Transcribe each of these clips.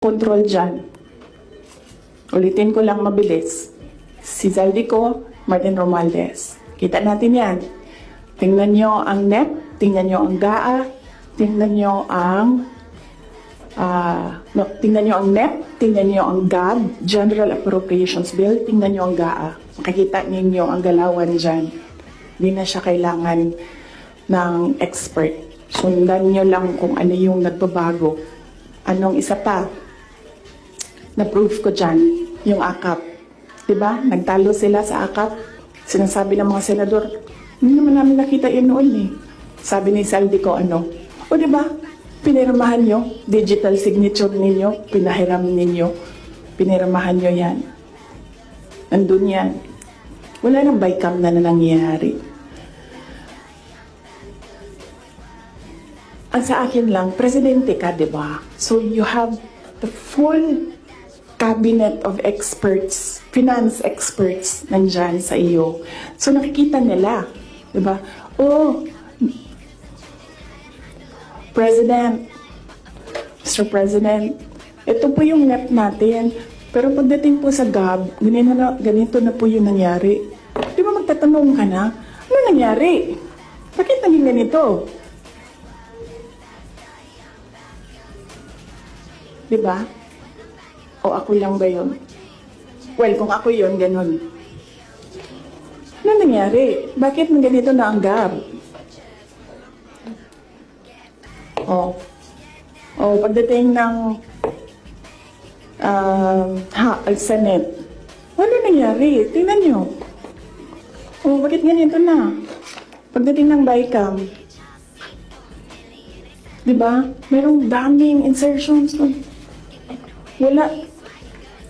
control dyan. Ulitin ko lang mabilis. Si Zaldico, Martin Romualdez. Kita natin yan. Tingnan nyo ang NEP, tingnan nyo ang GAA, tingnan nyo ang tingnan nyo ang NEP, tingnan nyo ang GAB, General Appropriations Bill, tingnan nyo ang GAA. Makikita ninyo ang galawan dyan. Hindi na siya kailangan ng expert. Sundan nyo lang kung ano yung nagbabago. Anong isa pa? Na-proof ko dyan, yung AKAP. Diba? Nagtalo sila sa AKAP. Sinasabi ng mga senador, hindi naman namin nakita yun noon eh. Sabi ni Zaldico, o diba? Pinirmahan nyo, digital signature ninyo, pinahiram ninyo, pinirmahan nyo yan. Nandun yan. Wala nang bycam na nangyayari. Ang sa akin lang, presidente ka, diba? So you have the full cabinet of experts, finance experts, nandyan sa iyo. So nakikita nila, diba? Oh, President, Mr. President, ito po yung NEP natin. Pero pagdating po sa GAB, ganito na po yung nangyari. Di ba magtatanong ka na, ano nangyari? Bakit naging ganito? Di ba? O ako lang ba yun? Well, kung ako yun, ganun. Ano nangyari? Bakit ganito na ang GAB? Pagdating ng Senate, ano nangyari? Tingnan nyo. Bakit ganito na? Pagdating ng BICAM, di ba? Merong daming insertions.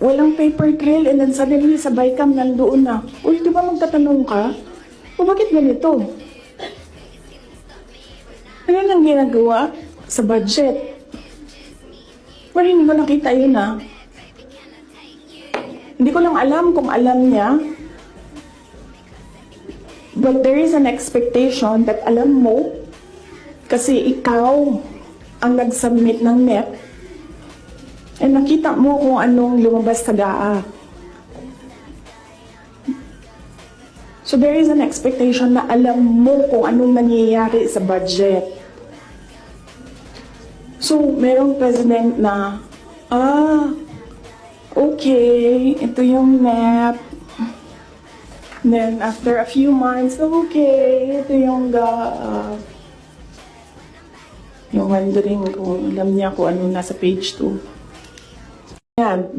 Walang paper trail and then suddenly sa BICAM nandoon na. Uy, di ba magtatanong ka? Bakit ganito? Ano nang ginagawa sa budget? Well, hindi ko nakita yun Hindi ko lang alam kung alam niya. But there is an expectation that alam mo kasi ikaw ang nag-submit ng NEP and nakita mo kung anong lumabas sa GAA. So there is an expectation na alam mo kung anong nangyayari sa budget. So, merong president na, okay, ito yung NEP. Then, after a few months, okay, ito yung GAA. Yung wondering kung alam niya kung ano nasa page 2. Yan,